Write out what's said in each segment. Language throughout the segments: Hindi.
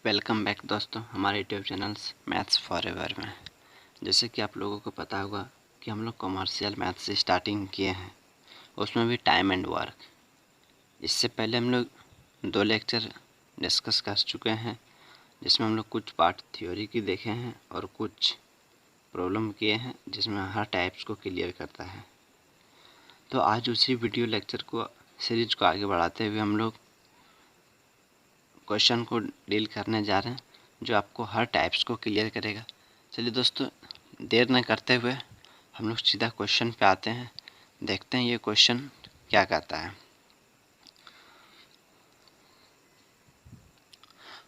वेलकम बैक दोस्तों हमारे यूट्यूब चैनल्स मैथ्स फॉरएवर में। जैसे कि आप लोगों को पता होगा कि हम लोग कॉमर्शियल मैथ्स से स्टार्टिंग किए हैं, उसमें भी टाइम एंड वर्क। इससे पहले हम लोग 2 लेक्चर डिस्कस कर चुके हैं, जिसमें हम लोग कुछ पार्ट थ्योरी की देखे हैं और कुछ प्रॉब्लम किए हैं जिसमें हर टाइप्स को क्लियर करता है। तो आज उसी वीडियो लेक्चर को सीरीज को आगे बढ़ाते हुए हम लोग क्वेश्चन को डील करने जा रहे हैं, जो आपको हर टाइप्स को क्लियर करेगा। चलिए दोस्तों, देर न करते हुए हम लोग सीधा क्वेश्चन पे आते हैं, देखते हैं ये क्वेश्चन क्या कहता है।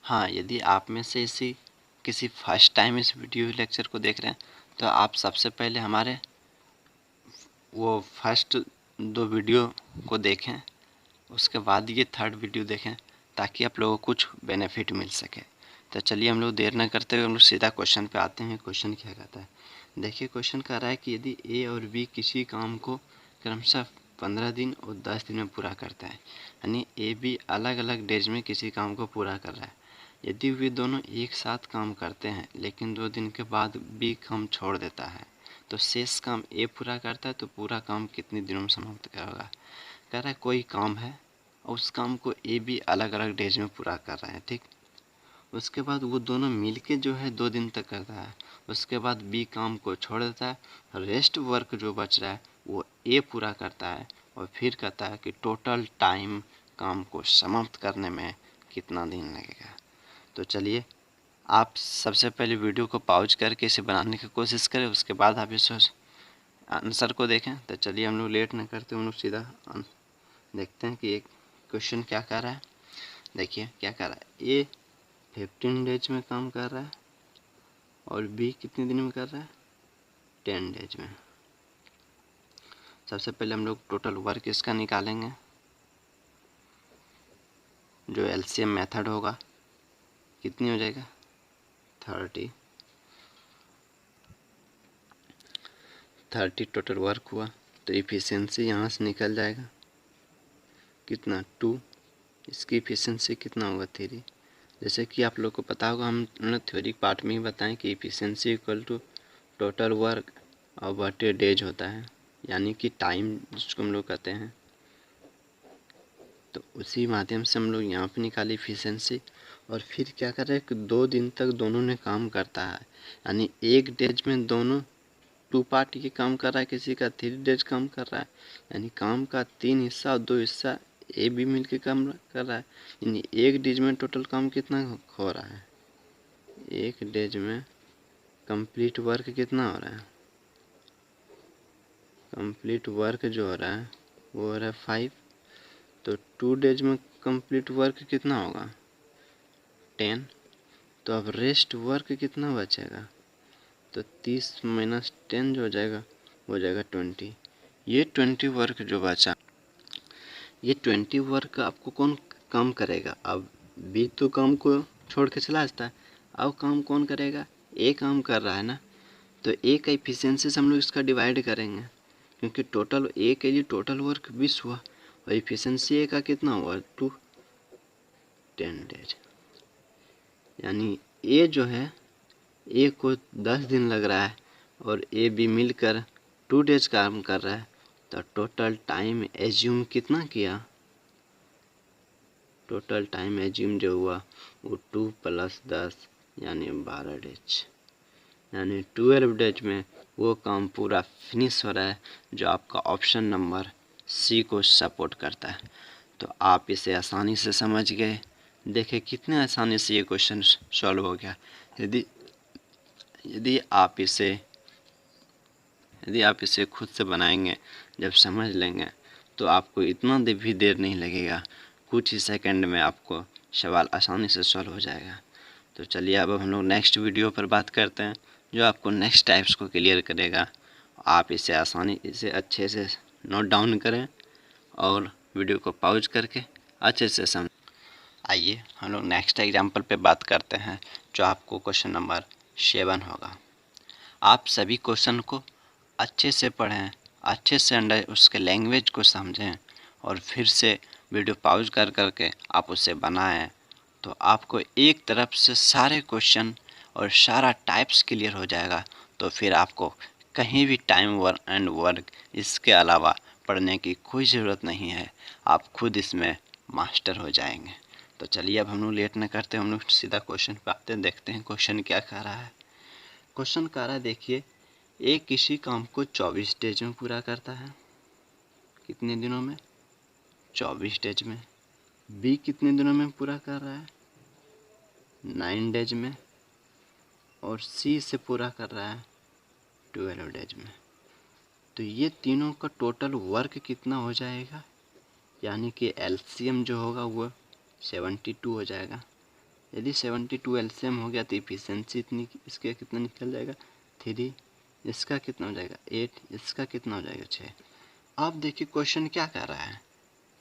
हाँ, यदि आप में से किसी फर्स्ट टाइम इस वीडियो लेक्चर को देख रहे हैं तो आप सबसे पहले हमारे वो फर्स्ट 2 वीडियो को देखें, उसके बाद ये थर्ड वीडियो देखें, ताकि आप लोगों को कुछ बेनिफिट मिल सके। तो चलिए हम लोग देर न करते हुए हम लोग सीधा क्वेश्चन पे आते हैं। क्वेश्चन क्या कहता है, देखिए क्वेश्चन कह रहा है कि यदि ए और बी किसी काम को क्रमशः 15 दिन और 10 दिन में पूरा करता है, यानी ए बी अलग अलग डेज में किसी काम को पूरा कर रहा है। यदि वे दोनों एक साथ काम करते हैं लेकिन 2 दिन के बाद बी काम छोड़ देता है, तो शेष काम ए पूरा करता है, तो पूरा काम कितने दिनों में समाप्त करेगा। कह रहा है कोई काम है और उस काम को ए बी अलग अलग डेज में पूरा कर रहे हैं, ठीक। उसके बाद वो दोनों मिलके जो है 2 दिन तक करता है, उसके बाद बी काम को छोड़ देता है, रेस्ट वर्क जो बच रहा है वो ए पूरा करता है, और फिर कहता है कि टोटल टाइम काम को समाप्त करने में कितना दिन लगेगा। तो चलिए आप सबसे पहले वीडियो को पॉज करके इसे बनाने की कोशिश करें, उसके बाद आप इस आंसर को देखें। तो चलिए हम लोग लेट न करते, हम लोग सीधा देखते हैं कि एक क्वेश्चन क्या कर रहा है। देखिए क्या कर रहा है, ए 15 डेज में काम कर रहा है और बी कितने दिन में कर रहा है, 10 डेज में। सबसे पहले हम लोग टोटल वर्क इसका निकालेंगे, जो एलसीएम मेथड होगा। कितनी हो जाएगा, 30 टोटल वर्क हुआ, तो इफिशिएंसी यहाँ से निकल जाएगा कितना, 2। इसकी इफिशिएंसी कितना होगा, 3। जैसे कि आप लोग को पता होगा, हम थ्योरी पार्ट में ही बताएं कि efficiency equal to total work और बटे डेज होता है, यानी कि टाइम जिसको हम लोग कहते हैं। तो उसी माध्यम से हम लोग यहाँ पे निकाली इफिशिएंसी। और फिर क्या कर रहे हैं कि 2 दिन तक दोनों ने काम करता है, यानी एक डेज में दोनों 2 पार्ट ये काम कर रहा है, किसी का 3 डेज काम कर रहा है, यानी काम का 3 हिस्सा और 2 हिस्सा ए बी मिल के काम कर रहा है। यानी एक डेज में टोटल काम कितना हो रहा है, एक डेज में कंप्लीट वर्क कितना हो रहा है, कंप्लीट वर्क जो हो रहा है वो हो रहा है 5। तो 2 डेज में कंप्लीट वर्क कितना होगा, 10। तो अब रेस्ट वर्क कितना बचेगा, तो 30 माइनस 10 जो हो जाएगा वो हो जाएगा 20। ये 20 वर्क जो बचा, ये 20 वर्क आपको कौन काम करेगा। अब बी तो काम को छोड़ के चला जाता है, अब काम कौन करेगा, ए काम कर रहा है ना। तो ए का इफिशिएंसी से हम लोग इसका डिवाइड करेंगे, क्योंकि टोटल ए के लिए टोटल वर्क 20 हुआ और इफिशिएंसी ए का कितना हुआ, 2, 10 डेज। यानी ए जो है, ए को 10 दिन लग रहा है और ए बी मिलकर 2 डेज काम कर रहा है। तो टोटल टाइम एज्यूम कितना किया, टोटल टाइम एज्यूम जो हुआ वो 2 + 10 यानी 12 डेज, यानी 12 डेज में वो काम पूरा फिनिश हो रहा है, जो आपका ऑप्शन नंबर सी को सपोर्ट करता है। तो आप इसे आसानी से समझ गए। देखें कितने आसानी से ये क्वेश्चन सॉल्व हो गया। यदि आप इसे खुद से बनाएंगे, जब समझ लेंगे, तो आपको इतना भी देर नहीं लगेगा, कुछ ही सेकंड में आपको सवाल आसानी से सॉल्व हो जाएगा। तो चलिए अब हम लोग नेक्स्ट वीडियो पर बात करते हैं, जो आपको नेक्स्ट टाइप्स को क्लियर करेगा। आप इसे अच्छे से नोट डाउन करें और वीडियो को पॉज करके अच्छे से समझ। आइए हम लोग नेक्स्ट एग्जाम्पल पे बात करते हैं, जो आपको क्वेश्चन नंबर 7 होगा। आप सभी क्वेश्चन को अच्छे से पढ़ें, अच्छे से उसके लैंग्वेज को समझें और फिर से वीडियो पॉज कर करके आप उसे बनाएं तो आपको एक तरफ से सारे क्वेश्चन और सारा टाइप्स क्लियर हो जाएगा। तो फिर आपको कहीं भी टाइम वर्क एंड वर्क इसके अलावा पढ़ने की कोई ज़रूरत नहीं है, आप खुद इसमें मास्टर हो जाएंगे। तो चलिए अब हम लोग लेट न करते, हम लोग सीधा क्वेश्चन पे आते हैं, देखते हैं क्वेश्चन क्या कह रहा है। क्वेश्चन कह रहा है, देखिए, ए किसी काम को 24 डेज में पूरा करता है। कितने दिनों में? 24 डेज में। बी कितने दिनों में पूरा कर रहा है? 9 डेज में। और सी से पूरा कर रहा है 12 डेज में। तो ये तीनों का टोटल वर्क कितना हो जाएगा, यानी कि एलसीएम जो होगा वो 72 हो जाएगा। यदि 72 एलसीएम हो गया तो इफिशिएंसी इतनी, इसका कितना निकल जाएगा? 3। इसका कितना हो जाएगा? 8। इसका कितना हो जाएगा? 6। आप देखिए क्वेश्चन क्या कर रहा है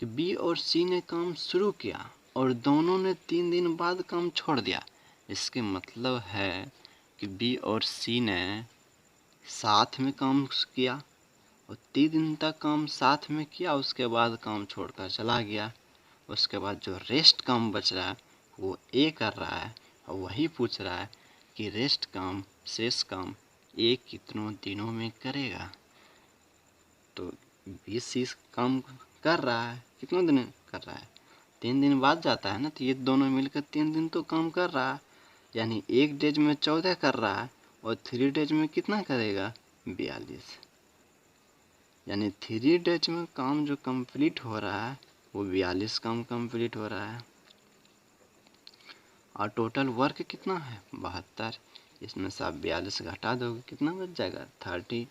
कि बी और सी ने काम शुरू किया और दोनों ने 3 दिन बाद काम छोड़ दिया। इसके मतलब है कि बी और सी ने साथ में काम किया और 3 दिन तक काम साथ में किया, उसके बाद काम छोड़कर चला गया। उसके बाद जो रेस्ट काम बच रहा है वो ए कर रहा है और वही पूछ रहा है कि रेस्ट काम, शेष काम ए कितनों दिनों में करेगा। तो 20 काम कर रहा है, कितने दिन कर रहा है? 3 दिन बाद जाता है ना, तो ये दोनों मिलकर 3 दिन तो काम कर रहा है, यानी एक डेज में 14 कर रहा है और 3 डेज में कितना करेगा? 42। यानी 3 डेज में काम जो कंप्लीट हो रहा है वो 42 काम कंप्लीट हो रहा है। और टोटल वर्क कितना है? 72। इसमें से आप 42 घटा दोगे, कितना बच जाएगा? 30।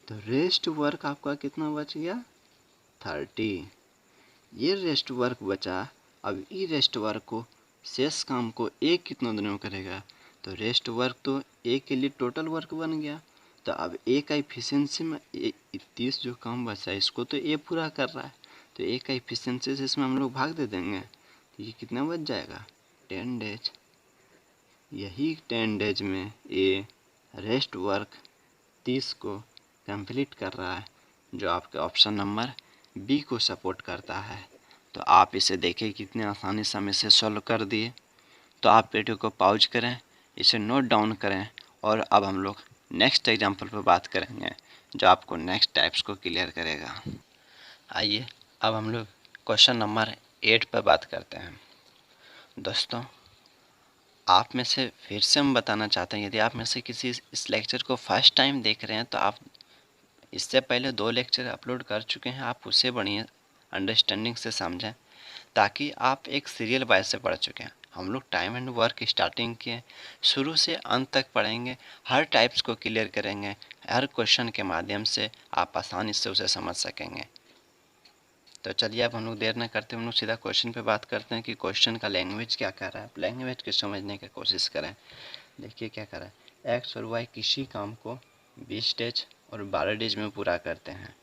तो रेस्ट वर्क आपका कितना बच गया? 30। ये रेस्ट वर्क बचा। अब ई रेस्ट वर्क को, शेष काम को एक कितने दिनों में करेगा? तो रेस्ट वर्क तो एक के लिए टोटल वर्क बन गया। तो अब ए का इफिशियंसी में 30 जो काम बचा इसको तो ए पूरा कर रहा है, तो ए का इफिशियंसी से इसमें हम लोग भाग दे देंगे, तो ये कितना बच जाएगा? 10 डेज। यही 10 डेज में ए रेस्ट वर्क 30 को कंप्लीट कर रहा है, जो आपके ऑप्शन नंबर बी को सपोर्ट करता है। तो आप इसे देखिए कितने आसानी से हम इसे सॉल्व कर दिए। तो आप वीडियो को पॉज करें, इसे नोट डाउन करें और अब हम लोग नेक्स्ट एग्जांपल पर बात करेंगे जो आपको नेक्स्ट टाइप्स को क्लियर करेगा। आइए अब हम लोग क्वेश्चन नंबर 8 पर बात करते हैं। दोस्तों, आप में से फिर से हम बताना चाहते हैं, यदि आप में से किसी इस लेक्चर को फर्स्ट टाइम देख रहे हैं तो आप इससे पहले 2 लेक्चर अपलोड कर चुके हैं, आप उसे बढ़िया अंडरस्टैंडिंग से समझें ताकि आप एक सीरियल वाइज से पढ़ चुके हैं। हम लोग टाइम एंड वर्क स्टार्टिंग किए, शुरू से अंत तक पढ़ेंगे, हर टाइप्स को क्लियर करेंगे, हर क्वेश्चन के माध्यम से आप आसानी से उसे समझ सकेंगे। तो चलिए अब हम लोग देर न करते, हम लोग सीधा क्वेश्चन पे बात करते हैं कि क्वेश्चन का लैंग्वेज क्या कह रहा है। लैंग्वेज को समझने की कोशिश करें। देखिए क्या कर रहा है, एक्स और वाई किसी काम को 20 डेज और 12 डेज में पूरा करते हैं।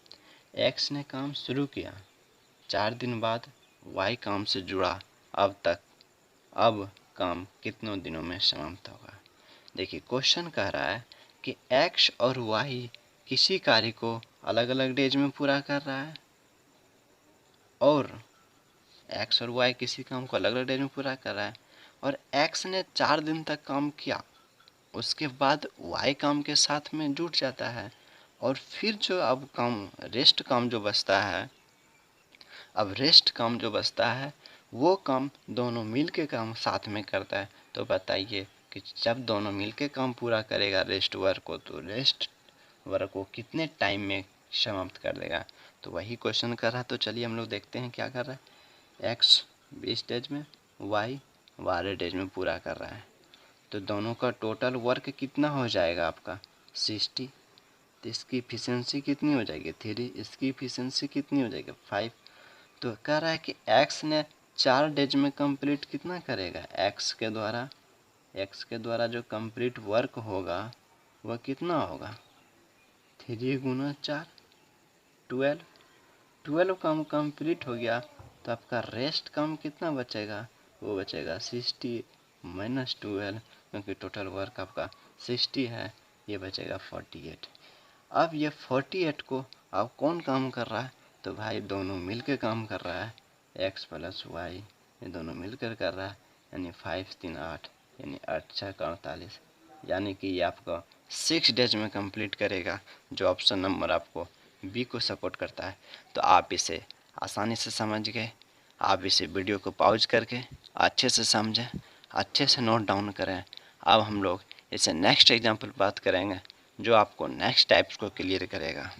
एक्स ने काम शुरू किया, 4 दिन बाद वाई काम से जुड़ा, अब काम कितनों दिनों में समाप्त होगा। देखिए क्वेश्चन कह रहा है कि एक्स और वाई किसी कार्य को अलग अलग डेज में पूरा कर रहा है और एक्स और वाई किसी काम को अलग अलग डेज में पूरा कर रहा है और एक्स ने 4 दिन तक काम किया, उसके बाद वाई काम के साथ में जुट जाता है और फिर जो अब काम रेस्ट काम जो बचता है, अब रेस्ट काम जो बचता है वो काम दोनों मिल के काम साथ में करता है। तो बताइए कि जब दोनों मिल के काम पूरा करेगा रेस्ट वर्क को, तो रेस्ट वर्क को कितने टाइम में समाप्त कर देगा। तो वही क्वेश्चन कर रहा है। तो चलिए हम लोग देखते हैं क्या कर रहा है। एक्स 20 डेज में, वाई 12 डेज में पूरा कर रहा है। तो दोनों का टोटल वर्क कितना हो जाएगा आपका? 60। तो इसकी इफिशियंसी कितनी हो जाएगी? 3। इसकी इफिशियंसी कितनी हो जाएगी? 5। तो कह रहा है कि एक्स ने 4 डेज में कंप्लीट कितना करेगा? एक्स के द्वारा जो कंप्लीट वर्क होगा वह कितना होगा? 3 गुना 4, 12। 12 काम कंप्लीट हो गया तो आपका रेस्ट काम कितना बचेगा? वो बचेगा 60 माइनस 12, क्योंकि टोटल वर्क आपका 60 है, ये बचेगा 48। अब ये 48 को अब कौन काम कर रहा है? तो भाई दोनों मिलकर काम कर रहा है, एक्स प्लस वाई, ये दोनों मिलकर कर रहा है। यानी 5 3 8 यानी 8 6 48, यानी कि ये आपको 6 डेज में कंप्लीट करेगा, जो ऑप्शन नंबर आपको बी को सपोर्ट करता है। तो आप इसे आसानी से समझ गए। आप इसे वीडियो को पॉज करके अच्छे से समझें, अच्छे से नोट डाउन करें। अब हम लोग इसे नेक्स्ट एग्जाम्पल बात करेंगे, जो आपको नेक्स्ट टाइप्स को क्लियर करेगा।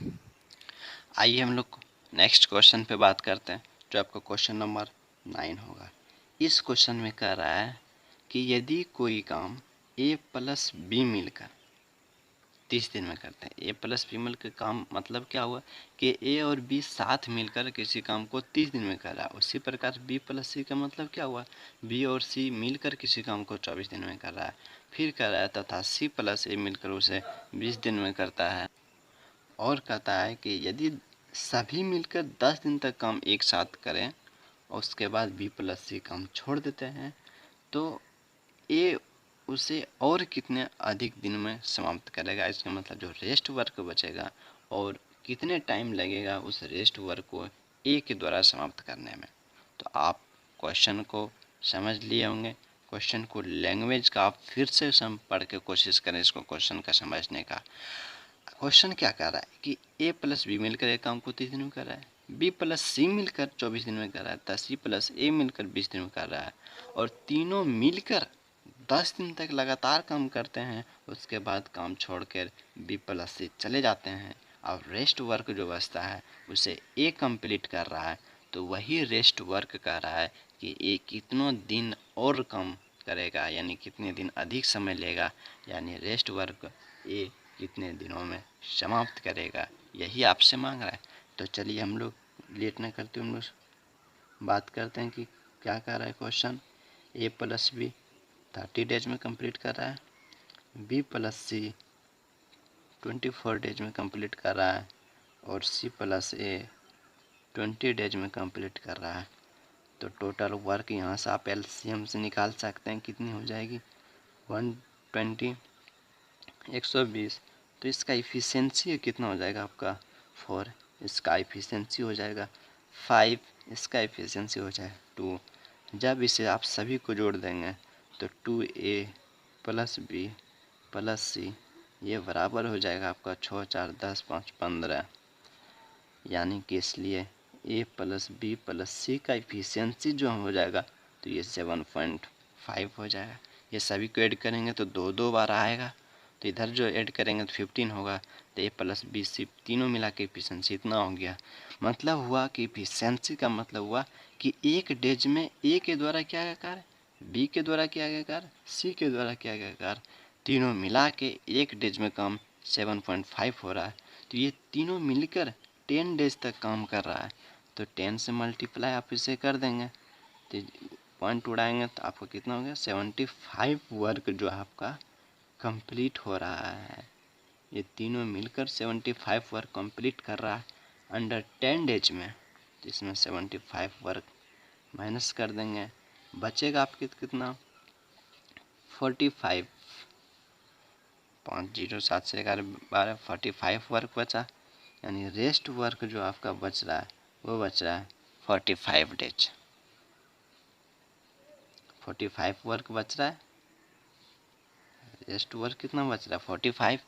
आइए हम लोग नेक्स्ट क्वेश्चन पे बात करते हैं, जो आपका क्वेश्चन नंबर 9 होगा। इस क्वेश्चन में कह रहा है कि यदि कोई काम ए प्लस बी मिलकर 30 दिन में करते हैं। ए प्लस बी मिलकर काम मतलब क्या हुआ कि ए और बी साथ मिलकर किसी काम को 30 दिन में कर रहा है। उसी प्रकार बी प्लस सी का मतलब क्या हुआ, बी और सी मिलकर किसी काम को 24 दिन में कर रहा है। फिर कर रहा है तथा सी प्लस ए मिलकर उसे 20 दिन में करता है। और कहता है कि यदि सभी मिलकर 10 दिन तक काम एक साथ करें और उसके बाद बी प्लस सी काम छोड़ देते हैं, तो ए उसे और कितने अधिक दिन में समाप्त करेगा। इसका मतलब जो रेस्ट वर्क बचेगा और कितने टाइम लगेगा उस रेस्ट वर्क को ए के द्वारा समाप्त करने में। तो आप क्वेश्चन को समझ लिए होंगे। क्वेश्चन को लैंग्वेज का आप फिर से पढ़ के कोशिश करें इसको क्वेश्चन का समझने का। क्वेश्चन क्या कर रहा है कि ए प्लस बी मिलकर एक काम को 30 दिन में कर रहा है, बी प्लस सी मिलकर 24 दिन में कर रहा है, तथा सी प्लस ए मिलकर 20 दिन में कर रहा है, और तीनों मिलकर 10 दिन तक लगातार काम करते हैं। उसके बाद काम छोड़कर बी प्लस सी चले जाते हैं और रेस्ट वर्क जो बचता है उसे ए कंप्लीट कर रहा है। तो वही रेस्ट वर्क कर रहा है कि ए कितनों दिन और काम करेगा, यानी कितने दिन अधिक समय लेगा, यानी रेस्ट वर्क ए कितने दिनों में समाप्त करेगा, यही आपसे मांग रहा है। तो चलिए हम लोग लेट न करते हम लोग बात करते हैं कि क्या कर रहा है क्वेश्चन। ए प्लस बी 30 डेज में कंप्लीट कर रहा है, बी प्लस सी 24 डेज में कंप्लीट कर रहा है, और सी प्लस ए 20 डेज में कंप्लीट कर रहा है। तो टोटल वर्क यहाँ से आप एलसीएम से निकाल सकते हैं, कितनी हो जाएगी 120 120। तो इसका इफ़िशेंसी कितना हो जाएगा आपका 4, इसका इफ़िशेंसी हो जाएगा 5, इसका इफ़िशेंसी हो जाएगा 2। जब इसे आप सभी को जोड़ देंगे तो 2a प्लस बी प्लस सी ये बराबर हो जाएगा आपका 6 4 10 5 15, यानी कि इसलिए a प्लस बी प्लस सी का इफ़िशेंसी जो हो जाएगा तो ये 7.5 हो जाएगा। ये सभी को ऐड करेंगे तो 2 बार आएगा, तो इधर जो ऐड करेंगे तो 15 होगा। तो ए प्लस बी सी तीनों मिला के इफ़िशेंसी इतना हो गया। मतलब हुआ कि इफ़िशेंसी का मतलब हुआ कि एक डेज में ए के द्वारा किया गया कार्य, बी के द्वारा किया गया कार्य, सी के द्वारा किया गया कार्य, तीनों मिला के एक डेज में काम 7.5 हो रहा है। तो ये तीनों मिलकर 10 डेज तक काम कर रहा है। तो 10 से मल्टीप्लाई आप इसे कर देंगे तो पॉइंट उड़ाएंगे तो आपको कितना हो गया 75 वर्क जो आपका कंप्लीट हो रहा है। ये तीनों मिलकर 75 वर्क कंप्लीट कर रहा है अंडर 10 डेज में। तो इसमें 75 वर्क माइनस कर देंगे, बचेगा आपके कितना 45, 5 0 7 से 11 12 45 वर्क बचा। यानी रेस्ट वर्क जो आपका बच रहा है वो बच रहा है 45 डेज। 45 वर्क बच रहा है, रेस्ट वर्क कितना बच रहा है 45।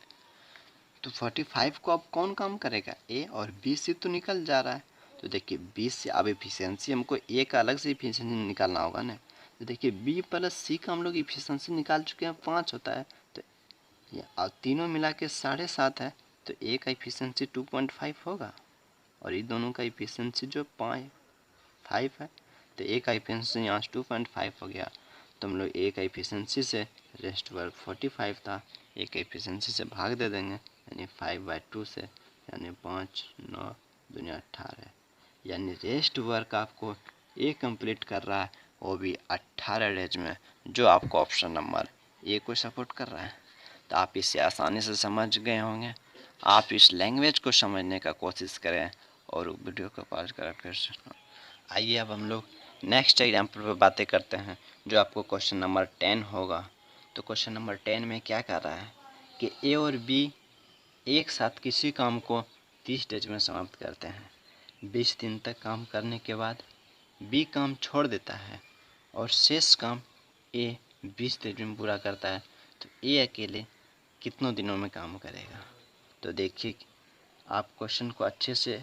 तो 45 को अब कौन काम करेगा, ए और बी से तो निकल जा रहा है। तो देखिए बी से अब इफिशियंसी हमको ए का अलग से इफिशियंसी निकालना होगा ना। तो देखिए बी प्लस सी का हम लोग इफिशियंसी निकाल चुके हैं 5 होता है, तो ये अब तीनों मिला के 7.5 है। तो ए का इफिशियंसी 2.5 होगा और ये दोनों का इफिशियंसी जो 5 है। तो ए का इफिशियंसी यहाँ 2.5 हो गया। तो हम लोग ए का इफिशियंसी से रेस्ट वर्क 45 था, ए का इफिशियंसी से भाग दे देंगे, यानी 5/2 से, यानी 5 9 दूनी 18, यानी रेस्ट वर्क आपको ए कंप्लीट कर रहा है वो भी 18 डेज में, जो आपको ऑप्शन नंबर ए को सपोर्ट कर रहा है। तो आप इसे आसानी से समझ गए होंगे। आप इस लैंग्वेज को समझने का कोशिश करें और वीडियो को पॉज करें फिर से। आइए अब हम लोग नेक्स्ट एग्जाम्पल पर बातें करते हैं, जो आपको क्वेश्चन नंबर 10 होगा। तो क्वेश्चन नंबर 10 में क्या कर रहा है कि ए और बी एक साथ किसी काम को 30 डेज में समाप्त करते हैं। 20 दिन तक काम करने के बाद बी काम छोड़ देता है और शेष काम ए 20 दिन में पूरा करता है तो ए अकेले कितनों दिनों में काम करेगा। तो देखिए आप क्वेश्चन को अच्छे से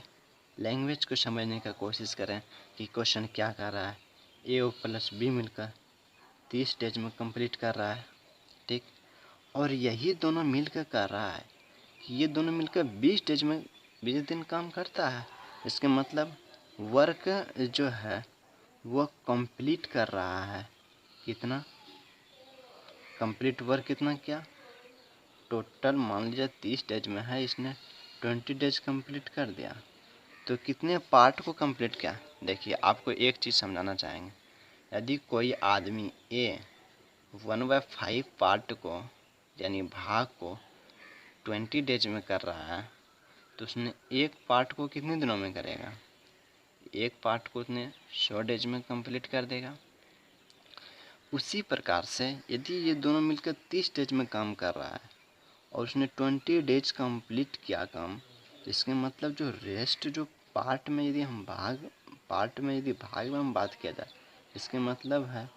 लैंग्वेज को समझने का कोशिश करें कि क्वेश्चन क्या कर रहा है। ए ओ प्लस बी मिलकर 30 डेज में कंप्लीट कर रहा है, ठीक। और यही दोनों मिलकर कर रहा है कि ये दोनों मिलकर 20 डेज में 20 दिन काम करता है। इसके मतलब वर्क जो है वो कंप्लीट कर रहा है। कितना कंप्लीट वर्क कितना किया, टोटल मान लीजिए 30 डेज में है, इसने 20 डेज कंप्लीट कर दिया। तो कितने पार्ट को कंप्लीट किया। देखिए आपको एक चीज़ समझाना चाहेंगे, यदि कोई आदमी ए 1/5 पार्ट को यानी भाग को 20 डेज में कर रहा है तो उसने एक पार्ट को कितने दिनों में करेगा, एक पार्ट को उसने 100 डेज में कंप्लीट कर देगा। उसी प्रकार से यदि ये दोनों मिलकर 30 डेज में काम कर रहा है और उसने 20 डेज कंप्लीट किया काम, तो इसके मतलब जो रेस्ट जो पार्ट में यदि हम भाग में हम बात किया जाए, इसके मतलब है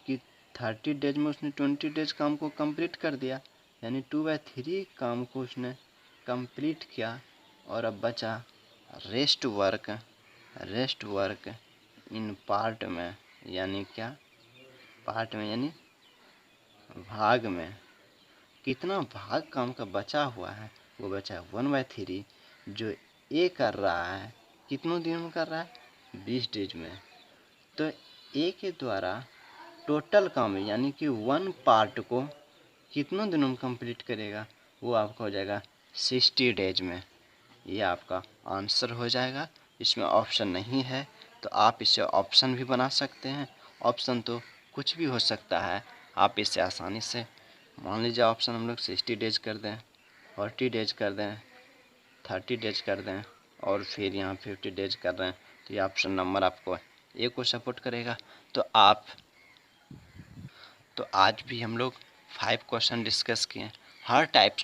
कि 30 डेज में उसने 20 डेज काम को कंप्लीट कर दिया, यानी 2/3 काम को उसने कंप्लीट किया। और अब बचा रेस्ट वर्क इन पार्ट में, यानी क्या, पार्ट में यानी भाग में। कितना भाग काम का बचा हुआ है, वो बचा है 1/3 जो ए कर रहा है। कितनों दिनों में कर रहा है, 20 डेज में। तो ए के द्वारा टोटल काम यानी कि 1 पार्ट को कितनों दिनों में कंप्लीट करेगा, वो आपका हो जाएगा 60 डेज में। ये आपका आंसर हो जाएगा। इसमें ऑप्शन नहीं है तो आप इसे ऑप्शन भी बना सकते हैं। ऑप्शन तो कुछ भी हो सकता है, आप इसे आसानी से मान लीजिए ऑप्शन हम लोग 60 डेज कर दें, 40 डेज कर दें, 30 डेज कर दें और फिर यहाँ 50 डेज कर रहे हैं, तो ये ऑप्शन नंबर आपको ए को सपोर्ट करेगा। तो आज भी हम लोग 5 क्वेश्चन डिस्कस किए, हर टाइप्स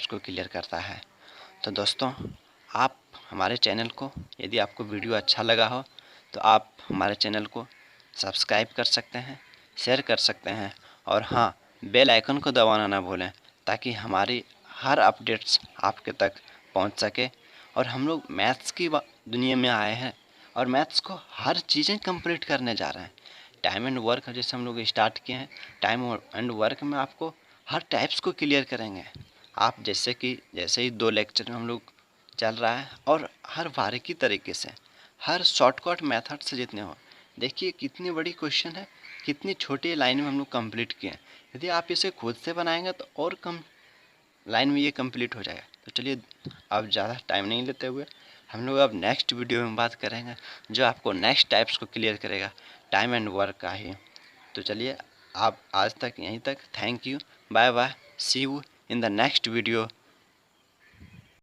को क्लियर करता है। तो दोस्तों आप हमारे चैनल को, यदि आपको वीडियो अच्छा लगा हो तो आप हमारे चैनल को सब्सक्राइब कर सकते हैं, शेयर कर सकते हैं और हाँ, बेल आइकन को दबाना ना भूलें ताकि हमारी हर अपडेट्स आपके तक पहुंच सके। और हम लोग मैथ्स की दुनिया में आए हैं और मैथ्स को हर चीज़ें कंप्लीट करने जा रहे हैं। टाइम एंड वर्क जैसे हम लोग स्टार्ट किए हैं, टाइम एंड वर्क में आपको हर टाइप्स को क्लियर करेंगे। आप जैसे ही 2 लेक्चर में हम लोग चल रहा है और हर बारीकी तरीके से, हर शॉर्टकट मेथड से जितने हो, देखिए कितनी बड़ी क्वेश्चन है, कितनी छोटी लाइन में हम लोग कंप्लीट किए हैं। यदि आप इसे खुद से बनाएंगे तो और कम लाइन में ये कंप्लीट हो जाएगा। तो चलिए अब ज़्यादा टाइम नहीं लेते हुए हम लोग अब नेक्स्ट वीडियो में बात करेंगे जो आपको नेक्स्ट टाइप्स को क्लियर करेगा, टाइम एंड वर्क का ही। तो चलिए आप आज तक यहीं तक, thank you, bye bye, see you in the next video.